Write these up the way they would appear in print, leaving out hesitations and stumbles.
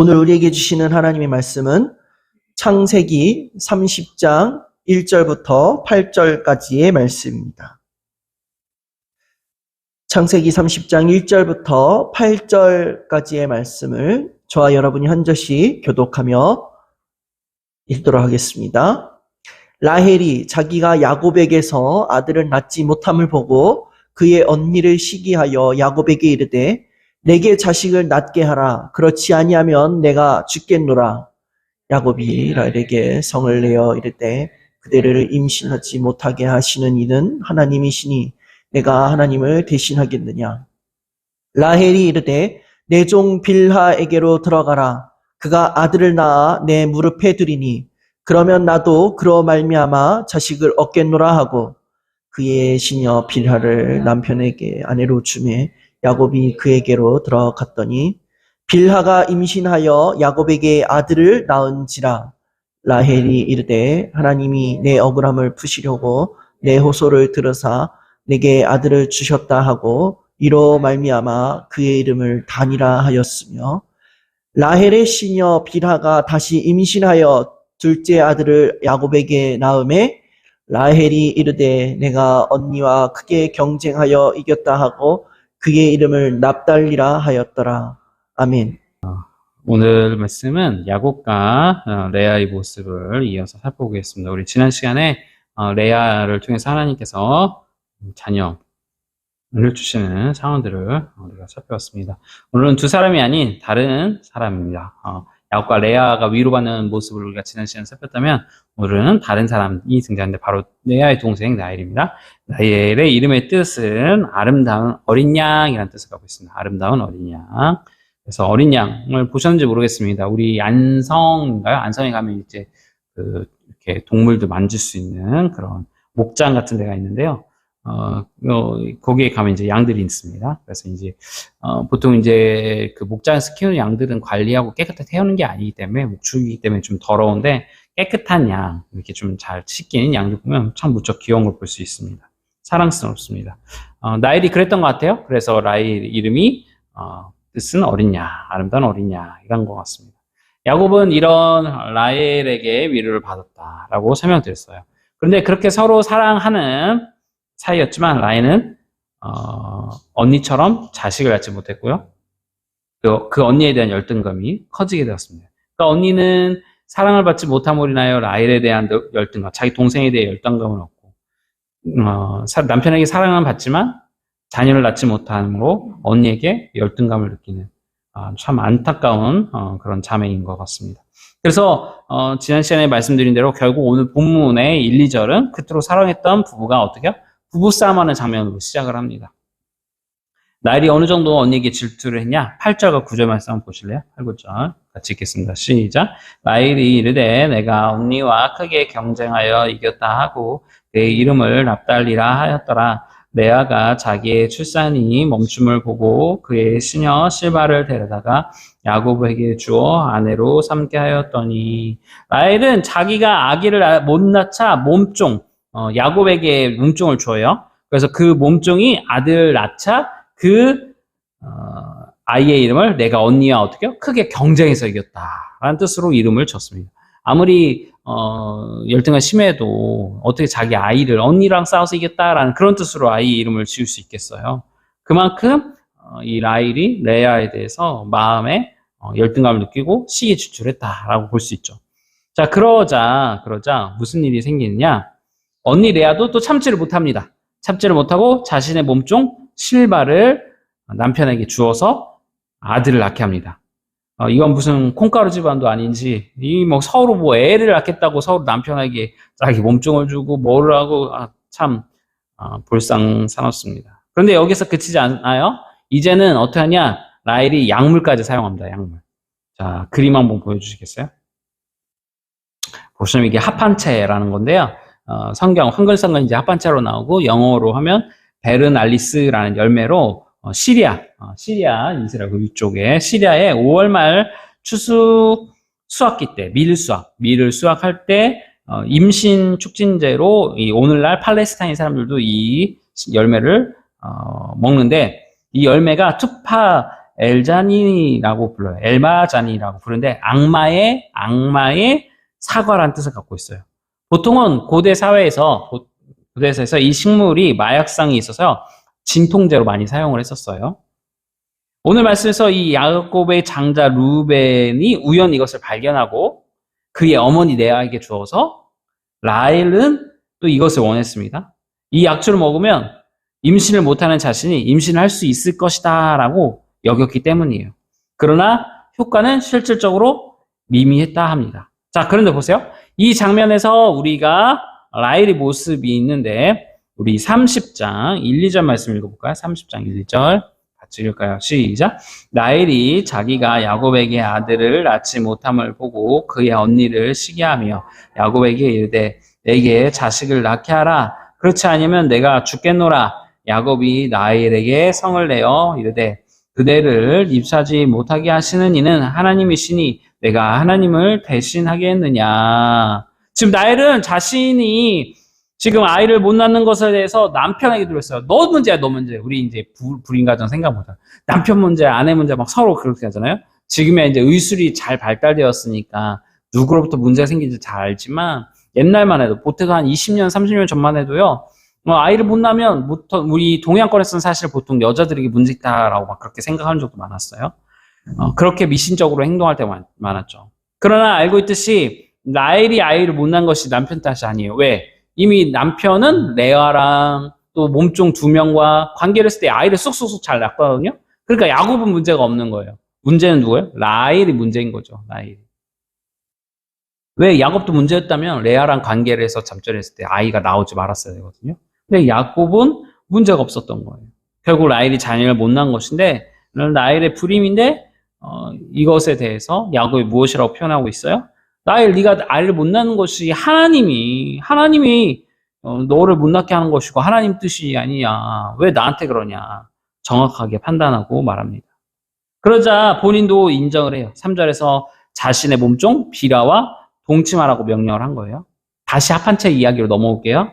오늘 우리에게 주시는 하나님의 말씀은 창세기 30장 1절부터 8절까지의 말씀입니다. 창세기 30장 1절부터 8절까지의 말씀을 저와 여러분이 한 절씩 교독하며 읽도록 하겠습니다. 라헬이 자기가 야곱에게서 아들을 낳지 못함을 보고 그의 언니를 시기하여 야곱에게 이르되 내게 자식을 낳게 하라. 그렇지 아니하면 내가 죽겠노라. 야곱이 라헬에게 성을 내어 이르되 그대를 임신하지 못하게 하시는 이는 하나님이시니 내가 하나님을 대신하겠느냐. 라헬이 이르되 내 종 빌하에게로 들어가라. 그가 아들을 낳아 내 무릎에 두리니 그러면 나도 그로 말미암아 자식을 얻겠노라 하고 그의 시녀 빌하를 남편에게 아내로 주매 야곱이 그에게로 들어갔더니 빌하가 임신하여 야곱에게 아들을 낳은지라. 라헬이 이르되 하나님이 내 억울함을 푸시려고 내 호소를 들으사 내게 아들을 주셨다 하고 이로 말미암아 그의 이름을 단이라 하였으며 라헬의 시녀 빌하가 다시 임신하여 둘째 아들을 야곱에게 낳음에 라헬이 이르되 내가 언니와 크게 경쟁하여 이겼다 하고 그의 이름을 납달리라 하였더라. 아멘. 오늘 말씀은 야곱과 레아의 모습을 이어서 살펴보겠습니다. 우리 지난 시간에 레아를 통해서 하나님께서 자녀를 주시는 상황들을 우리가 살펴봤습니다. 오늘은 두 사람이 아닌 다른 사람입니다. 야곱과 레아가 위로받는 모습을 우리가 지난 시간에 살폈다면 오늘은 다른 사람이 등장하는데 바로 레아의 동생 라헬입니다. 라헬의 이름의 뜻은 아름다운 어린 양이라는 뜻을 갖고 있습니다. 아름다운 어린 양. 그래서 어린 양을 보셨는지 모르겠습니다. 우리 안성인가요? 안성에 가면 이제 이렇게 동물들 만질 수 있는 그런 목장 같은 데가 있는데요. 거기에 가면 이제 양들이 있습니다. 그래서 이제, 보통 이제 그 목장에서 키우는 양들은 관리하고 깨끗하게 태우는 게 아니기 때문에, 목축이기 때문에 좀 더러운데, 깨끗한 양, 이렇게 좀 잘 씻기는 양들 보면 참 무척 귀여운 걸 볼 수 있습니다. 사랑스럽습니다. 라헬이 그랬던 것 같아요. 그래서 라헬 이름이, 뜻은 어린 양, 아름다운 어린 양, 이런 것 같습니다. 야곱은 이런 라헬에게 위로를 받았다라고 설명드렸어요. 그런데 그렇게 서로 사랑하는 사이였지만 라헬은 언니처럼 자식을 낳지 못했고요. 그 언니에 대한 열등감이 커지게 되었습니다. 그러니까 언니는 사랑을 받지 못함으로 인하여 라헬에 대한 열등감, 자기 동생에 대해 열등감을 얻고 남편에게 사랑은 받지만 자녀를 낳지 못함으로 언니에게 열등감을 느끼는 참 안타까운 그런 자매인 것 같습니다. 그래서 지난 시간에 말씀드린 대로 결국 오늘 본문의 1, 2절은 그토록 사랑했던 부부가 어떻게 부부싸움하는 장면으로 시작을 합니다. 라헬이 어느 정도 언니에게 질투를 했냐? 8절과 9절 말씀 한번 보실래요? 8, 9절 같이 읽겠습니다. 시작. 라헬이 이르되 내가 언니와 크게 경쟁하여 이겼다 하고 내 이름을 납달리라 하였더라. 레아가 자기의 출산이 멈춤을 보고 그의 시녀 실바를 데려다가 야곱에게 주어 아내로 삼게 하였더니 라헬은 자기가 아기를 못 낳자 몸종 야곱에게 몸종을 줘요. 그래서 그 몸종이 아들 낳자 그 아이의 이름을 내가 언니와 어떻게 크게 경쟁해서 이겼다라는 뜻으로 이름을 줬습니다. 아무리 열등감이 심해도 어떻게 자기 아이를 언니랑 싸워서 이겼다라는 그런 뜻으로 아이 이름을 지을 수 있겠어요. 그만큼 이 라헬이 레아에 대해서 마음에 열등감을 느끼고 시기에 주출했다라고 볼 수 있죠. 자, 그러자 무슨 일이 생기느냐? 언니 레아도 또 참지를 못합니다. 참지를 못하고 자신의 몸종 실바를 남편에게 주어서 아들을 낳게 합니다. 이건 무슨 콩가루 집안도 아닌지 서로 애를 낳겠다고 서로 남편에게 자기 몸종을 주고 뭐를 하고 참 볼상사납습니다. 그런데 여기서 그치지 않아요. 이제는 어떻게 하냐? 라헬이 약물까지 사용합니다. 약물. 자, 그림 한번 보여주시겠어요? 보시면 이게 합한채라는 건데요. 성경 한글성은 이제 합한채로 나오고 영어로 하면 베르날리스라는 열매로 시리아 이스라엘 그 위쪽에 시리아의 5월 말 수확기 때 밀을 수확할 때 임신 촉진제로 오늘날 팔레스타인 사람들도 이 열매를 먹는데 이 열매가 투파 엘자니라고 불러요. 엘마자니라고 부르는데 악마의 사과라는 뜻을 갖고 있어요. 보통은 고대 사회에서 이 식물이 마약성이 있어서 진통제로 많이 사용을 했었어요. 오늘 말씀에서 이 야곱의 장자 루벤이 우연히 이것을 발견하고 그의 어머니 레아에게 주어서 라헬은 또 이것을 원했습니다. 이 약초를 먹으면 임신을 못하는 자신이 임신을 할 수 있을 것이다 라고 여겼기 때문이에요. 그러나 효과는 실질적으로 미미했다 합니다. 자, 그런데 보세요. 이 장면에서 우리가 라헬의 모습이 있는데 우리 30장 1, 2절 말씀 읽어볼까요? 30장 1, 2절 같이 읽을까요? 시작. 라헬이 자기가 야곱에게 아들을 낳지 못함을 보고 그의 언니를 시기하며 야곱에게 이르되 내게 자식을 낳게 하라. 그렇지 않으면 내가 죽겠노라. 야곱이 라헬에게 성을 내어 이르되 그대를 입사지 못하게 하시는 이는 하나님이시니 내가 하나님을 대신하겠느냐. 지금 라헬은 자신이 지금 아이를 못 낳는 것에 대해서 남편에게 들었어요. 너 문제야, 너 문제. 우리 이제 불임가정 생각보다 남편 문제, 아내 문제 막 서로 그렇게 하잖아요. 지금의 이제 의술이 잘 발달되었으니까 누구로부터 문제가 생기는지 잘 알지만 옛날만 해도 보통 한 20년, 30년 전만 해도요. 아이를 못 낳으면 우리 동양권에서는 사실 보통 여자들에게 문제 있다라고 막 그렇게 생각하는 적도 많았어요. 그렇게 미신적으로 행동할 때가 많았죠. 그러나 알고 있듯이 라헬이 아이를 못 낳은 것이 남편 탓이 아니에요. 왜? 이미 남편은 레아랑 또 몸종 2명과 관계를 했을 때 아이를 쑥쑥쑥 잘 낳거든요. 그러니까 야곱은 문제가 없는 거예요. 문제는 누구예요? 라헬이 문제인 거죠. 라헬이. 왜? 야곱도 문제였다면 레아랑 관계를 해서 잠자리했을 때 아이가 나오지 말았어야 되거든요. 근데 야곱은 문제가 없었던 거예요. 결국 라헬이 자녀를 못 낳은 것인데 라헬의 불임인데 이것에 대해서 야곱이 무엇이라고 표현하고 있어요? 라헬, 네가 아이를 못 낳는 것이 하나님이 너를 못 낳게 하는 것이고 하나님 뜻이 아니냐. 왜 나한테 그러냐. 정확하게 판단하고 말합니다. 그러자 본인도 인정을 해요. 3절에서 자신의 몸종 비라와 동침하라고 명령을 한 거예요. 다시 합한채 이야기로 넘어올게요.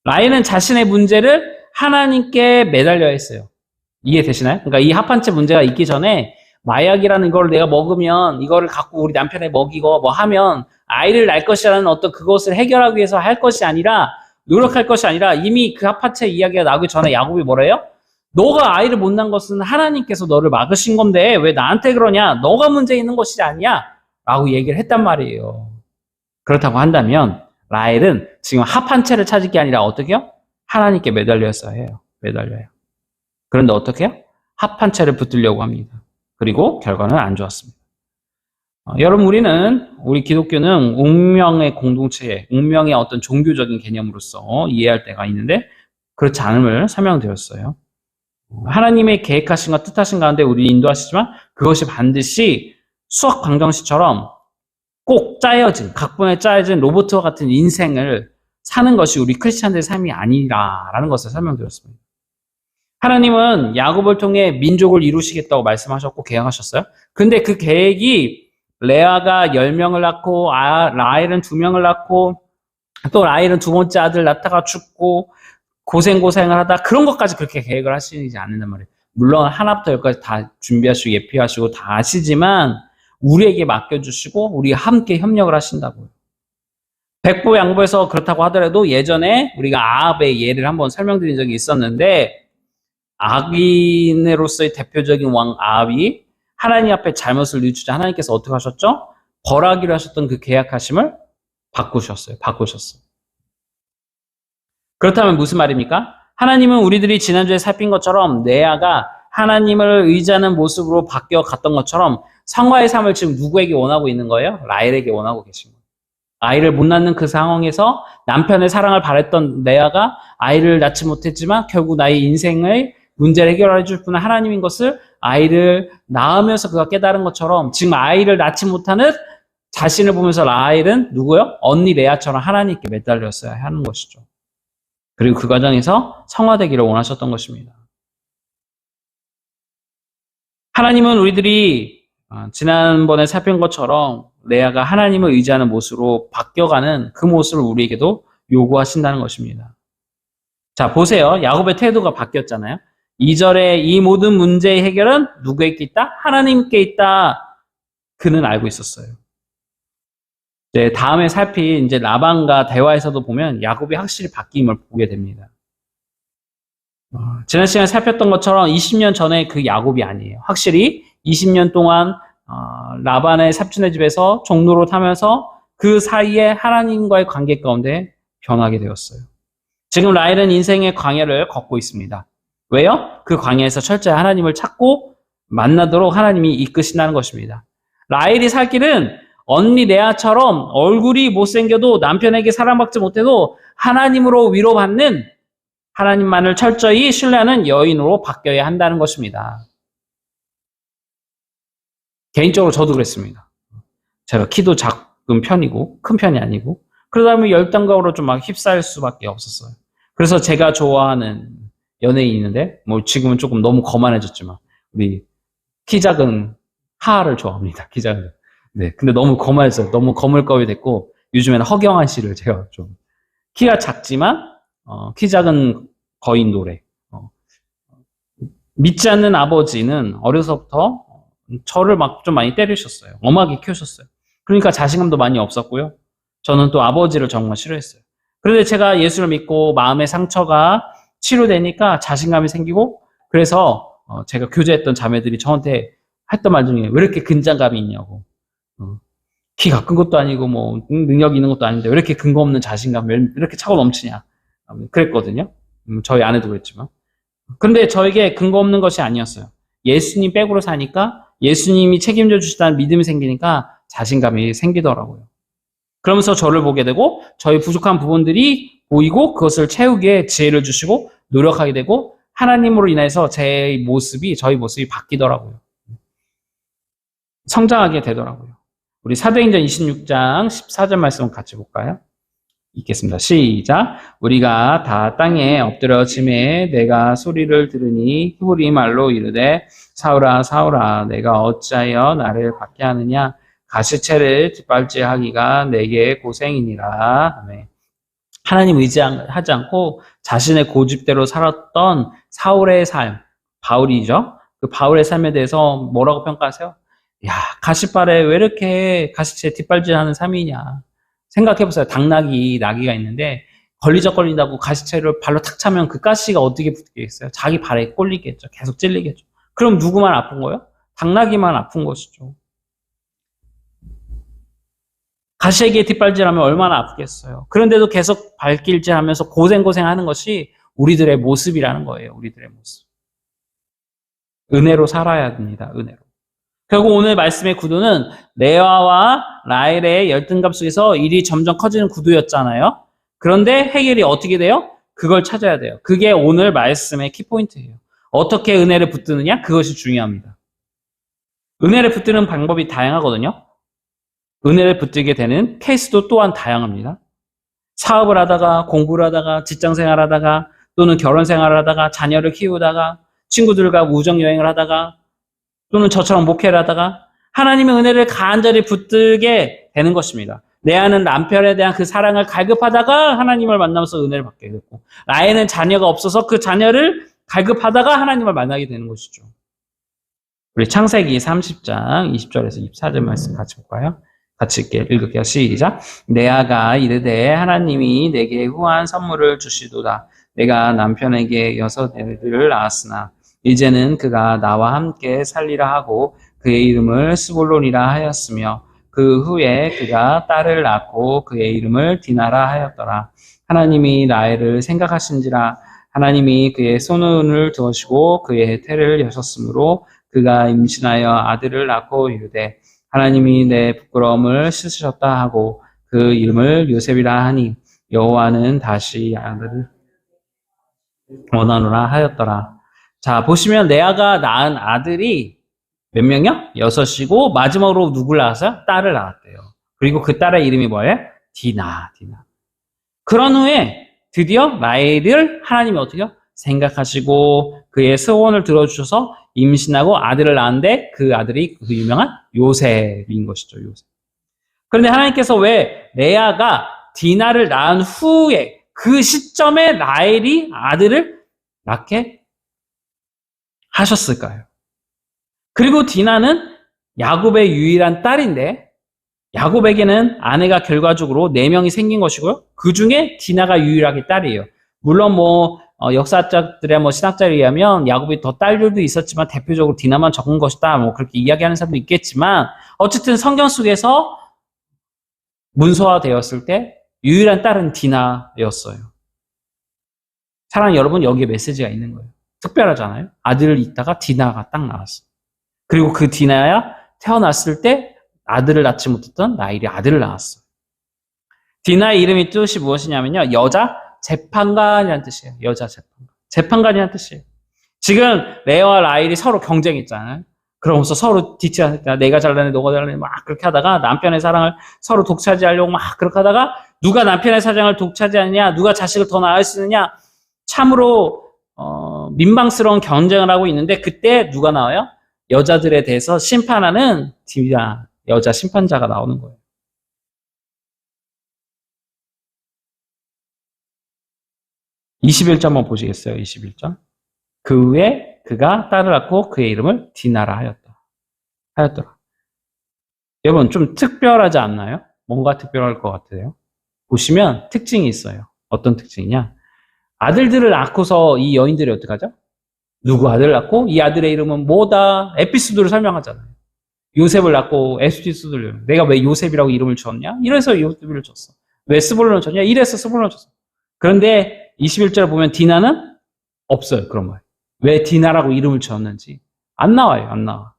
라헬은 자신의 문제를 하나님께 매달려야 했어요. 이해되시나요? 그러니까 이 합한채 문제가 있기 전에 마약이라는 걸 내가 먹으면 이거를 갖고 우리 남편에 먹이고 뭐 하면 아이를 낳을 것이라는 어떤 그것을 해결하기 위해서 할 것이 아니라 노력할 것이 아니라 이미 그 합한채 이야기가 나오기 전에 야곱이 뭐래요? 너가 아이를 못 낳은 것은 하나님께서 너를 막으신 건데 왜 나한테 그러냐? 너가 문제 있는 것이 아니야? 라고 얘기를 했단 말이에요. 그렇다고 한다면 라헬은 지금 합한채를 찾을 게 아니라 어떻게요? 하나님께 매달렸어야 해요. 매달려요. 그런데 어떻게 해요? 합한채를 붙들려고 합니다. 그리고 결과는 안 좋았습니다. 여러분 우리 기독교는 운명의 공동체, 운명의 어떤 종교적인 개념으로서 이해할 때가 있는데 그렇지 않음을 설명드렸어요. 하나님의 계획하신 것, 뜻하신 가운데 우리 인도하시지만 그것이 반드시 수학 방정식처럼 꼭 각본에 짜여진 로봇과 같은 인생을 사는 것이 우리 크리스찬들의 삶이 아니라라는 것을 설명드렸습니다. 하나님은 야곱을 통해 민족을 이루시겠다고 말씀하셨고 계획하셨어요. 근데 그 계획이 레아가 10명을 낳고 라헬은 2명을 낳고 또 라헬은 두 번째 아들 낳다가 죽고 고생을 하다 그런 것까지 그렇게 계획을 하시지 않는단 말이에요. 물론 하나부터 10까지 다 준비하시고 예표하시고 다 아시지만 우리에게 맡겨주시고 우리가 함께 협력을 하신다고요. 백보양보해서 그렇다고 하더라도 예전에 우리가 아합의 예를 한번 설명드린 적이 있었는데 악인으로서의 대표적인 왕 아합이 하나님 앞에 잘못을 뉘우치자 하나님께서 어떻게 하셨죠? 벌하기로 하셨던 그 계약하심을 바꾸셨어요. 그렇다면 무슨 말입니까? 하나님은 우리들이 지난주에 살핀 것처럼 레아가 하나님을 의지하는 모습으로 바뀌어갔던 것처럼 성화의 삶을 지금 누구에게 원하고 있는 거예요? 라헬에게 원하고 계신 거예요. 아이를 못 낳는 그 상황에서 남편의 사랑을 바랬던 레아가 아이를 낳지 못했지만 결국 나의 인생의 문제를 해결해 줄 분은 하나님인 것을 아이를 낳으면서 그가 깨달은 것처럼 지금 아이를 낳지 못하는 자신을 보면서 라헬은 누구요? 언니 레아처럼 하나님께 매달렸어야 하는 것이죠. 그리고 그 과정에서 성화되기를 원하셨던 것입니다. 하나님은 우리들이 지난번에 살핀 것처럼 레아가 하나님을 의지하는 모습으로 바뀌어가는 그 모습을 우리에게도 요구하신다는 것입니다. 자, 보세요. 야곱의 태도가 바뀌었잖아요. 2절에 이 모든 문제의 해결은 누구에게 있다? 하나님께 있다. 그는 알고 있었어요. 이제 다음에 살필 이제 라반과 대화에서도 보면 야곱이 확실히 바뀜을 보게 됩니다. 지난 시간에 살폈던 것처럼 20년 전에 그 야곱이 아니에요. 확실히 20년 동안 라반의 삼촌의 집에서 종로로 타면서 그 사이에 하나님과의 관계 가운데 변하게 되었어요. 지금 라헬은 인생의 광야를 걷고 있습니다. 왜요? 그 광야에서 철저히 하나님을 찾고 만나도록 하나님이 이끄신다는 것입니다. 라헬이 살 길은 언니 레아처럼 얼굴이 못생겨도 남편에게 사랑받지 못해도 하나님으로 위로받는 하나님만을 철저히 신뢰하는 여인으로 바뀌어야 한다는 것입니다. 개인적으로 저도 그랬습니다. 제가 키도 작은 편이고 큰 편이 아니고 그러다 보면 열등감으로 좀 막 휩싸일 수밖에 없었어요. 그래서 제가 좋아하는 연예인이 있는데 뭐 지금은 조금 너무 거만해졌지만 우리 키 작은 하하를 좋아합니다. 키 작은. 네, 근데 너무 거만해서 너무 거물거이 됐고 요즘에는 허경환 씨를 제가 좀 키가 작지만 키 작은 거인 노래. 믿지 않는 아버지는 어려서부터 저를 막 좀 많이 때리셨어요. 엄하게 키우셨어요. 그러니까 자신감도 많이 없었고요. 저는 또 아버지를 정말 싫어했어요. 그런데 제가 예수를 믿고 마음의 상처가 치료되니까 자신감이 생기고 그래서 제가 교제했던 자매들이 저한테 했던 말 중에 왜 이렇게 근장감이 있냐고. 키가 큰 것도 아니고 뭐 능력이 있는 것도 아닌데 왜 이렇게 근거 없는 자신감 왜 이렇게 차고 넘치냐. 그랬거든요. 저희 아내도 그랬지만. 근데 저에게 근거 없는 것이 아니었어요. 예수님 백으로 사니까 예수님이 책임져 주시다는 믿음이 생기니까 자신감이 생기더라고요. 그러면서 저를 보게 되고 저희 부족한 부분들이 보이고 그것을 채우기에 지혜를 주시고 노력하게 되고 하나님으로 인해서 제 모습이 저희 모습이 바뀌더라고요. 성장하게 되더라고요. 우리 사도행전 26장 14절 말씀 같이 볼까요? 읽겠습니다. 시작. 우리가 다 땅에 엎드려짐에 내가 소리를 들으니 히브리 말로 이르되 사울아 사울아 내가 어찌하여 나를 박해 하느냐 가시체를 뒷발질하기가 내게 고생이니라. 아멘. 하나님 의지하지 않고 자신의 고집대로 살았던 사울의 삶, 바울이죠. 그 바울의 삶에 대해서 뭐라고 평가하세요? 야, 가시발에 왜 이렇게 가시체 뒷발질하는 삶이냐. 생각해보세요. 나기가 있는데 걸리적거린다고 가시체를 발로 탁 차면 그 가시가 어떻게 붙겠어요? 자기 발에 꼴리겠죠. 계속 찔리겠죠. 그럼 누구만 아픈 거예요? 당나귀만 아픈 것이죠. 가시에게 뒷발질하면 얼마나 아프겠어요. 그런데도 계속 발길질하면서 고생하는 것이 우리들의 모습이라는 거예요. 우리들의 모습. 은혜로 살아야 됩니다. 은혜로. 결국 오늘 말씀의 구도는 레아와 라헬의 열등감 속에서 일이 점점 커지는 구도였잖아요. 그런데 해결이 어떻게 돼요? 그걸 찾아야 돼요. 그게 오늘 말씀의 키포인트예요. 어떻게 은혜를 붙드느냐? 그것이 중요합니다. 은혜를 붙드는 방법이 다양하거든요. 은혜를 붙들게 되는 케이스도 또한 다양합니다. 사업을 하다가, 공부를 하다가, 직장생활 하다가, 또는 결혼생활을 하다가, 자녀를 키우다가, 친구들과 우정여행을 하다가, 또는 저처럼 목회를 하다가 하나님의 은혜를 간절히 붙들게 되는 것입니다. 레아는 남편에 대한 그 사랑을 갈급하다가 하나님을 만나면서 은혜를 받게 됐고 라헬은 자녀가 없어서 그 자녀를 갈급하다가 하나님을 만나게 되는 것이죠. 우리 창세기 30장 20절에서 24절 말씀 같이 볼까요? 같이 읽을게요. 시작. 레아가 이르되 하나님이 내게 후한 선물을 주시도다. 내가 남편에게 6애를 낳았으나 이제는 그가 나와 함께 살리라 하고 그의 이름을 스불론이라 하였으며 그 후에 그가 딸을 낳고 그의 이름을 디나라 하였더라. 하나님이 라헬을 생각하신지라 하나님이 그의 손을 두시고 그의 태를 여셨으므로 그가 임신하여 아들을 낳고 이르되 하나님이 내 부끄러움을 씻으셨다 하고 그 이름을 요셉이라 하니 여호와는 다시 아들을 원하노라 하였더라. 자, 보시면 레아가 낳은 아들이 몇 명이요? 6이고 마지막으로 누굴 낳았어요? 딸을 낳았대요. 그리고 그 딸의 이름이 뭐예요? 디나. 그런 후에 드디어 라헬을 하나님이 어떻게요? 생각하시고 그의 소원을 들어주셔서 임신하고 아들을 낳았는데 그 아들이 그 유명한 요셉인 것이죠. 요셉. 그런데 하나님께서 왜 레아가 디나를 낳은 후에 그 시점에 라헬이 아들을 낳게 하셨을까요? 그리고 디나는 야곱의 유일한 딸인데 야곱에게는 아내가 결과적으로 4명이 생긴 것이고요. 그 중에 디나가 유일하게 딸이에요. 물론 역사학자들의 신학자에 의하면 야곱이 더 딸들도 있었지만 대표적으로 디나만 적은 것이다. 그렇게 이야기하는 사람도 있겠지만 어쨌든 성경 속에서 문서화되었을 때 유일한 딸은 디나였어요. 사랑하는 여러분, 여기에 메시지가 있는 거예요. 특별하잖아요. 아들을 있다가 디나가 딱 나왔어요. 그리고 그 디나야 태어났을 때 아들을 낳지 못했던 라헬이 아들을 낳았어요. 디나의 이름의 뜻이 무엇이냐면요. 여자 재판관이라는 뜻이에요. 여자 재판관. 재판관이라는 뜻이에요. 지금 레아와 라헬이 서로 경쟁했잖아요. 그러면서 서로 뒤치하니까 내가 잘나네 너가 잘나네 막 그렇게 하다가 남편의 사랑을 서로 독차지하려고 막 그렇게 하다가 누가 남편의 사랑을 독차지하느냐, 누가 자식을 더 낳을 수 있느냐, 참으로 민망스러운 경쟁을 하고 있는데 그때 누가 나와요? 여자들에 대해서 심판하는 디나, 여자 심판자가 나오는 거예요. (21절) 한번 보시겠어요? 21절. 그 후에 그가 딸을 낳고 그의 이름을 디나라 하였더라. 여러분 좀 특별하지 않나요? 뭔가 특별할 것 같아요. 보시면 특징이 있어요. 어떤 특징이냐? 아들들을 낳고서 이 여인들이 어떻게 하죠? 누구 아들을 낳고 이 아들의 이름은 뭐다? 에피소드를 설명하잖아요. 요셉을 낳고 에피소드를 내가 왜 요셉이라고 이름을 줬냐? 이래서 요셉을 줬어. 왜 스볼론을 줬냐? 이래서 스볼론을 줬어. 그런데 21절에 보면 디나는 없어요. 그런 말. 왜 디나라고 이름을 지었는지 안 나와요. 안 나와.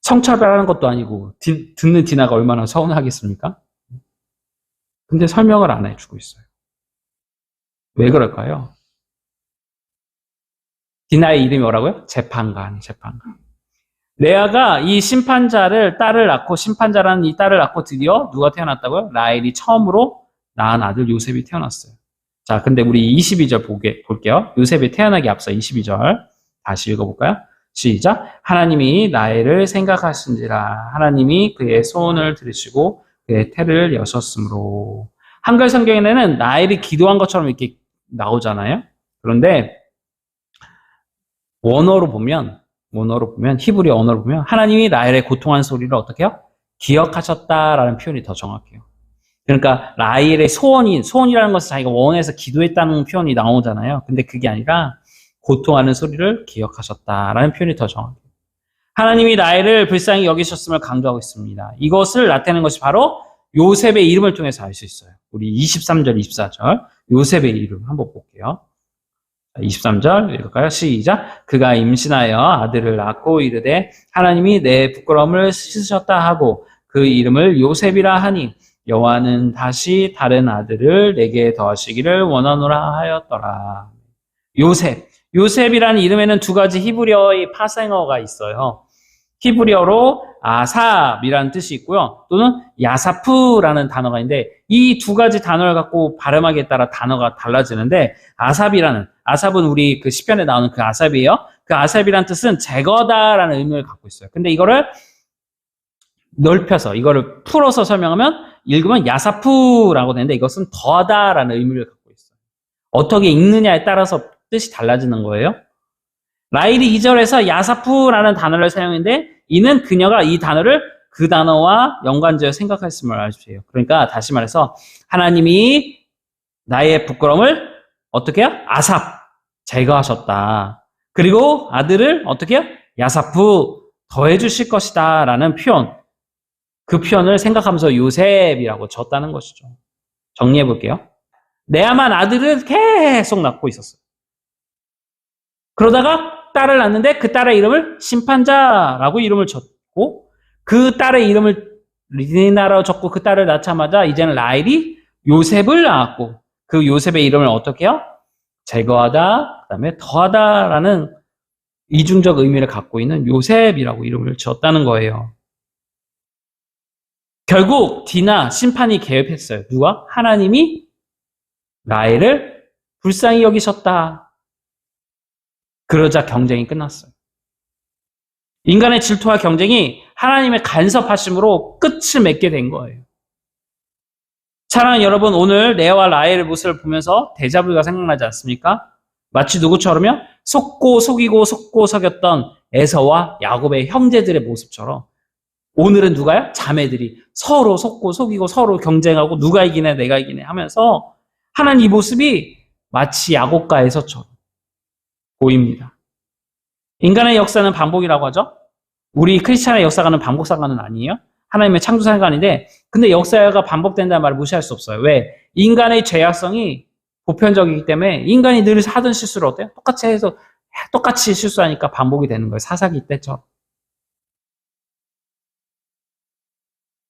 성차별하는 것도 아니고 듣는 디나가 얼마나 서운하겠습니까? 근데 설명을 안 해주고 있어요. 왜 그럴까요? 디나의 이름이 뭐라고요? 재판관. 레아가 이 심판자를 딸을 낳고 심판자라는 이 딸을 낳고 드디어 누가 태어났다고요? 라헬이 처음으로 낳은 아들 요셉이 태어났어요. 자, 근데 우리 22절 볼게요. 요셉이 태어나기 앞서 22절 다시 읽어볼까요? 시작. 하나님이 라헬을 생각하신지라 하나님이 그의 소원을 들으시고 그의 태를 여셨으므로. 한글 성경에는 라헬이 기도한 것처럼 이렇게 나오잖아요. 그런데 원어로 보면 히브리 언어로 보면 하나님이 라헬의 고통한 소리를 어떻게 해요? 기억하셨다라는 표현이 더 정확해요. 그러니까 라헬의 소원이라는 것은 자기가 원해서 기도했다는 표현이 나오잖아요. 근데 그게 아니라 고통하는 소리를 기억하셨다라는 표현이 더 정확해요. 하나님이 라헬을 불쌍히 여기셨음을 강조하고 있습니다. 이것을 나타내는 것이 바로 요셉의 이름을 통해서 알 수 있어요. 우리 23절, 24절 요셉의 이름 한번 볼게요. 23절 읽을까요? 시작. 그가 임신하여 아들을 낳고 이르되 하나님이 내 부끄러움을 씻으셨다 하고 그 이름을 요셉이라 하니 여호와는 다시 다른 아들을 내게 더하시기를 원하노라 하였더라. 요셉이라는 이름에는 두 가지 히브리어의 파생어가 있어요. 히브리어로 아삽이라는 뜻이 있고요. 또는 야사프라는 단어가 있는데 이 두 가지 단어를 갖고 발음하기에 따라 단어가 달라지는데 아삽은 우리 그 시편에 나오는 그 아삽이에요. 그 아삽이라는 뜻은 제거다라는 의미를 갖고 있어요. 근데 이거를 넓혀서 이거를 풀어서 설명하면 읽으면 야사프라고 되는데 이것은 더하다라는 의미를 갖고 있어요. 어떻게 읽느냐에 따라서 뜻이 달라지는 거예요. 라헬이 2절에서 야사프라는 단어를 사용했는데 이는 그녀가 이 단어를 그 단어와 연관지어 생각했음을 알려주세요. 그러니까 다시 말해서 하나님이 나의 부끄러움을 어떻게 해요? 아삽 제거하셨다. 그리고 아들을 어떻게 해요? 야사프 더해 주실 것이다 라는 표현. 그 표현을 생각하면서 요셉이라고 졌다는 것이죠. 정리해 볼게요. 레아만 아들을 계속 낳고 있었어요. 그러다가 딸을 낳는데 그 딸의 이름을 심판자라고 이름을 줬고 그 딸의 이름을 리나라고 적고 그 딸을 낳자마자 이제는 라헬이 요셉을 낳았고 그 요셉의 이름을 어떻게 해요? 제거하다, 그 다음에 더하다라는 이중적 의미를 갖고 있는 요셉이라고 이름을 지었다는 거예요. 결국 디나 심판이 개입했어요. 누가? 하나님이 라헬을 불쌍히 여기셨다. 그러자 경쟁이 끝났어요. 인간의 질투와 경쟁이 하나님의 간섭하심으로 끝을 맺게 된 거예요. 사랑하는 여러분, 오늘 레아와 라헬의 모습을 보면서 데자부가 생각나지 않습니까? 마치 누구처럼요? 속고 속이고 속고 속였던 에서와 야곱의 형제들의 모습처럼 오늘은 누가요? 자매들이 서로 속고 속이고 서로 경쟁하고 누가 이기네 내가 이기네 하면서 하는 이 모습이 마치 야곱과 에서처럼 보입니다. 인간의 역사는 반복이라고 하죠. 우리 크리스찬의 역사가는 반복사가는 아니에요. 하나님의 창조사관인데 근데 역사가 반복된다는 말을 무시할 수 없어요. 왜? 인간의 죄악성이 보편적이기 때문에 인간이 늘 하던 실수를 어때요? 똑같이 해서 똑같이 실수하니까 반복이 되는 거예요. 사사기 때처럼.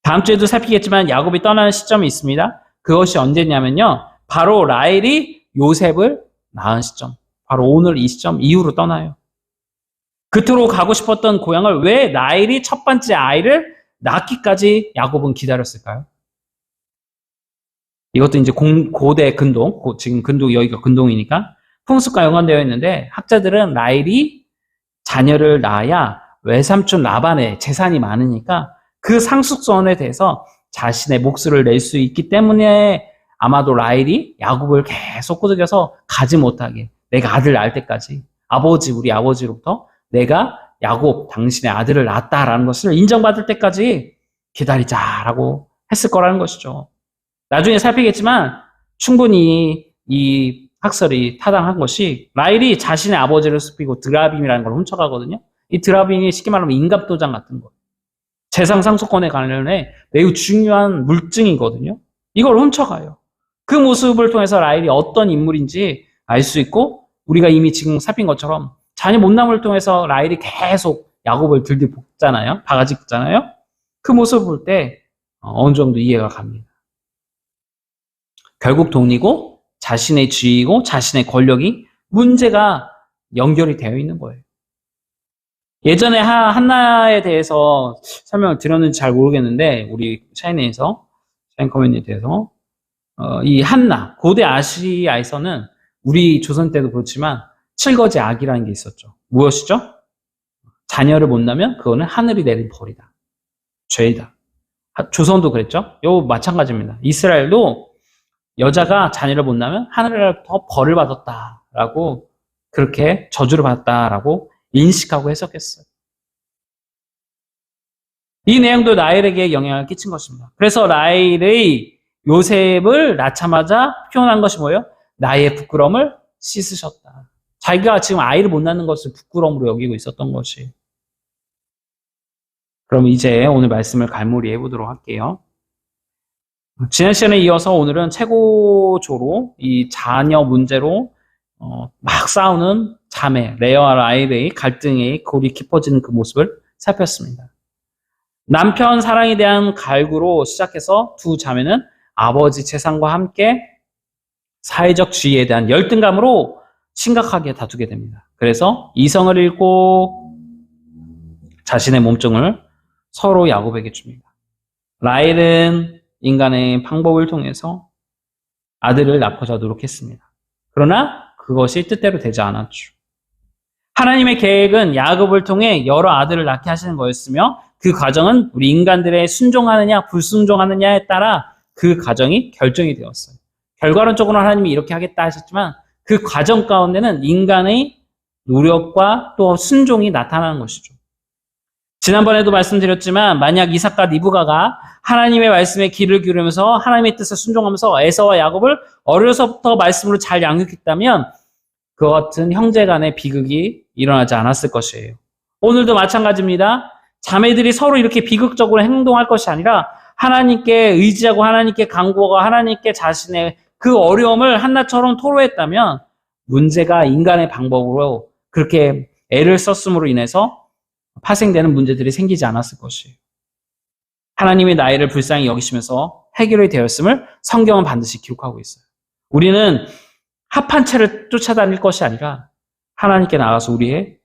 다음 주에도 살피겠지만 야곱이 떠나는 시점이 있습니다. 그것이 언제냐면요. 바로 라헬이 요셉을 낳은 시점. 바로 오늘 이 시점 이후로 떠나요. 그토록 가고 싶었던 고향을 왜 라헬이 첫 번째 아이를 낳기까지 야곱은 기다렸을까요? 이것도 이제 고대 근동, 지금 근동, 여기가 근동이니까 풍습과 연관되어 있는데 학자들은 라헬이 자녀를 낳아야 외삼촌 라반의 재산이 많으니까 그 상속선에 대해서 자신의 몫을 낼 수 있기 때문에 아마도 라헬이 야곱을 계속 꼬드겨서 가지 못하게 내가 아들 낳을 때까지 우리 아버지로부터 내가 야곱 당신의 아들을 낳았다라는 것을 인정받을 때까지 기다리자라고 했을 거라는 것이죠. 나중에 살피겠지만 충분히 이 학설이 타당한 것이 라헬이 자신의 아버지를 습히고 드라빔이라는 걸 훔쳐가거든요. 이 드라빔이 쉽게 말하면 인감도장 같은 거. 재산 상속권에 관련해 매우 중요한 물증이거든요. 이걸 훔쳐가요. 그 모습을 통해서 라헬이 어떤 인물인지 알 수 있고 우리가 이미 지금 살핀 것처럼 자녀 못남을 통해서 라헬이 계속 야곱을 들들 볶잖아요. 바가지 긁잖아요. 그 모습을 볼 때 어느 정도 이해가 갑니다. 결국 돈이고 자신의 지위이고 자신의 권력이 문제가 연결이 되어 있는 거예요. 예전에 한나에 대해서 설명을 드렸는지 잘 모르겠는데 우리 샤인에서 샤인 커뮤니티에서 이 한나 고대 아시아에서는 우리 조선 때도 그렇지만 7거지 악이라는 게 있었죠. 무엇이죠? 자녀를 못 낳으면 그거는 하늘이 내린 벌이다. 죄이다. 조선도 그랬죠. 요 마찬가지입니다. 이스라엘도 여자가 자녀를 못 낳으면 하늘로부터 벌을 받았다라고 그렇게 저주를 받았다라고 인식하고 해석했어요. 이 내용도 라헬에게 영향을 끼친 것입니다. 그래서 라헬의 요셉을 낳자마자 표현한 것이 뭐예요? 나의 부끄러움을 씻으셨다. 자기가 지금 아이를 못 낳는 것을 부끄러움으로 여기고 있었던 것이. 그럼 이제 오늘 말씀을 갈무리해 보도록 할게요. 지난 시간에 이어서 오늘은 최고조로 이 자녀 문제로 막 싸우는 자매 레아와 라헬의 갈등의 골이 깊어지는 그 모습을 살폈습니다. 남편 사랑에 대한 갈구로 시작해서 두 자매는 아버지 재산과 함께 사회적 지위에 대한 열등감으로 심각하게 다투게 됩니다. 그래서 이성을 잃고 자신의 몸종을 서로 야곱에게 줍니다. 라헬은 인간의 방법을 통해서 아들을 낳고자 노력했습니다. 그러나 그것이 뜻대로 되지 않았죠. 하나님의 계획은 야곱을 통해 여러 아들을 낳게 하시는 거였으며 그 과정은 우리 인간들의 순종하느냐 불순종하느냐에 따라 그 과정이 결정이 되었어요. 결과론적으로 하나님이 이렇게 하겠다 하셨지만 그 과정 가운데는 인간의 노력과 또 순종이 나타나는 것이죠. 지난번에도 말씀드렸지만 만약 이삭과 리브가가 하나님의 말씀에 귀를 기울이면서 하나님의 뜻에 순종하면서 에서와 야곱을 어려서부터 말씀으로 잘 양육했다면 그 같은 형제 간의 비극이 일어나지 않았을 것이에요. 오늘도 마찬가지입니다. 자매들이 서로 이렇게 비극적으로 행동할 것이 아니라 하나님께 의지하고 하나님께 간구하고 하나님께 자신의 그 어려움을 한나처럼 토로했다면 문제가 인간의 방법으로 그렇게 애를 썼음으로 인해서 파생되는 문제들이 생기지 않았을 것이에요. 하나님의 나이를 불쌍히 여기시면서 해결이 되었음을 성경은 반드시 기록하고 있어요. 우리는 합한 채를 쫓아다닐 것이 아니라 하나님께 나가서 우리의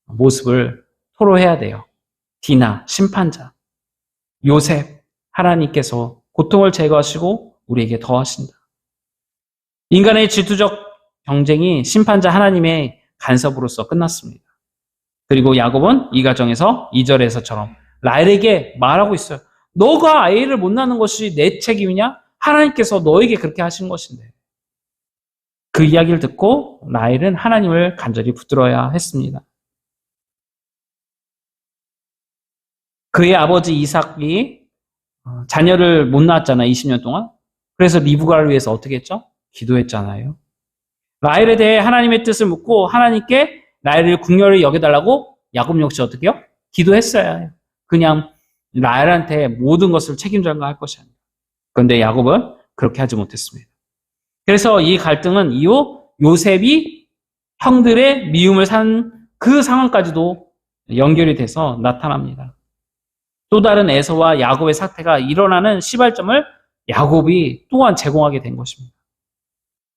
모습을 토로해야 돼요. 디나, 심판자, 요셉, 하나님께서 고통을 제거하시고 우리에게 더하신다. 인간의 질투적 경쟁이 심판자 하나님의 간섭으로서 끝났습니다. 그리고 야곱은 이 과정에서 2절에서처럼 라헬에게 말하고 있어요. 너가 아이를 못 낳는 것이 내 책임이냐? 하나님께서 너에게 그렇게 하신 것인데. 그 이야기를 듣고 라헬은 하나님을 간절히 붙들어야 했습니다. 그의 아버지 이삭이 자녀를 못 낳았잖아요. 20년 동안. 그래서 리브가를 위해서 어떻게 했죠? 기도했잖아요. 라헬에 대해 하나님의 뜻을 묻고 하나님께 라헬을 궁렬히 여겨달라고 야곱 역시 어떻게 해요? 기도했어야 해요. 그냥 라헬한테 모든 것을 책임져야 할 것이 아니에요. 그런데 야곱은 그렇게 하지 못했습니다. 그래서 이 갈등은 이후 요셉이 형들의 미움을 산 그 상황까지도 연결이 돼서 나타납니다. 또 다른 에서와 야곱의 사태가 일어나는 시발점을 야곱이 또한 제공하게 된 것입니다.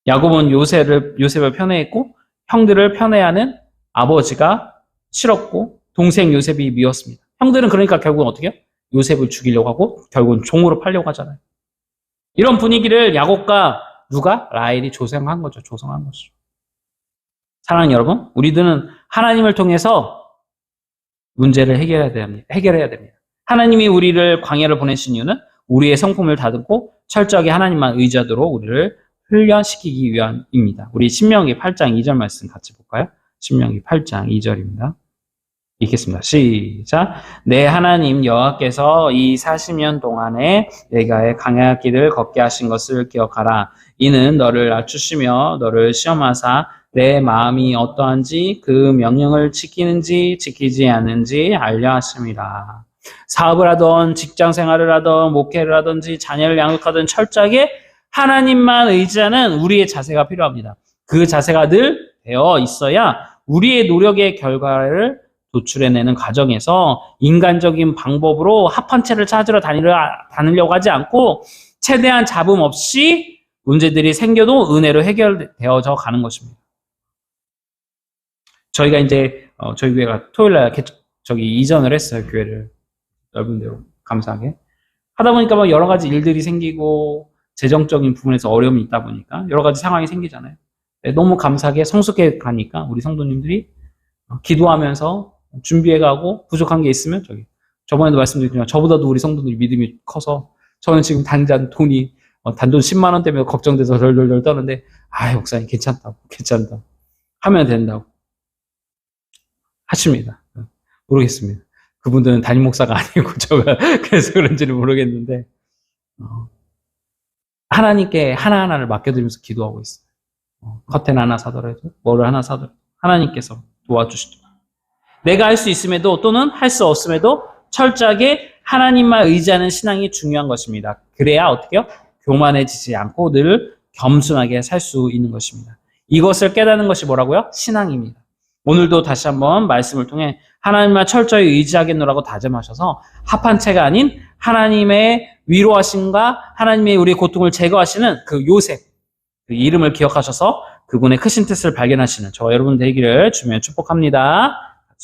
야곱은 요셉을 편애했고 형들을 편애하는 아버지가 싫었고 동생 요셉이 미웠습니다. 형들은 그러니까 결국은 어떻게 해요? 요셉을 죽이려고 하고 결국은 종으로 팔려고 하잖아요. 이런 분위기를 야곱과 누가? 라헬이 조성한 거죠. 사랑하는 여러분, 우리들은 하나님을 통해서 문제를 해결해야 됩니다. 하나님이 우리를 광야를 보내신 이유는 우리의 성품을 다듬고 철저하게 하나님만 의지하도록 우리를 훈련시키기 위함입니다. 우리 신명기 8장 2절 말씀 같이 볼까요? 신명기 8장 2절입니다. 읽겠습니다. 시작. 내 하나님 여호와께서 이 40년 동안에 내가 광야 길을 걷게 하신 것을 기억하라. 이는 너를 낮추시며 너를 시험하사 내 마음이 어떠한지 그 명령을 지키는지 지키지 않는지 알려 하심이라. 사업을 하던 직장 생활을 하던 목회를 하든지 자녀를 양육하든 철저하게 하나님만 의지하는 우리의 자세가 필요합니다. 그 자세가 늘 되어 있어야 우리의 노력의 결과를 도출해내는 과정에서 인간적인 방법으로 합한 채를 찾으러 다니려고 하지 않고 최대한 잡음 없이 문제들이 생겨도 은혜로 해결되어져 가는 것입니다. 저희가 이제 저희 교회가 토요일날 이전을 했어요. 교회를 넓은 데로 감사하게 하다 보니까 막 여러 가지 일들이 생기고 재정적인 부분에서 어려움이 있다 보니까 여러 가지 상황이 생기잖아요. 너무 감사하게 성숙해 가니까 우리 성도님들이 기도하면서 준비해가고 부족한 게 있으면 저번에도 말씀드렸지만 저보다도 우리 성도들이 믿음이 커서 저는 지금 당장 돈이 단돈 10만 원 때문에 걱정돼서 덜덜덜 떠는데 목사님 괜찮다 하면 된다고 하십니다. 모르겠습니다. 그분들은 담임 목사가 아니고 제가 그래서 그런지는 모르겠는데 하나님께 하나하나를 맡겨드리면서 기도하고 있어요. 커튼 하나 사더라도 뭐를 하나 사더라도 하나님께서 도와주시죠. 내가 할 수 있음에도 또는 할 수 없음에도 철저하게 하나님만 의지하는 신앙이 중요한 것입니다. 그래야 어떻게 해요? 교만해지지 않고 늘 겸손하게 살 수 있는 것입니다. 이것을 깨닫는 것이 뭐라고요? 신앙입니다. 오늘도 다시 한번 말씀을 통해 하나님만 철저히 의지하겠노라고 다짐하셔서 합한 채가 아닌 하나님의 위로하심과 하나님의 우리의 고통을 제거하시는 그 요셉, 그 이름을 기억하셔서 그분의 크신 뜻을 발견하시는 저와 여러분 되기를 주며 축복합니다.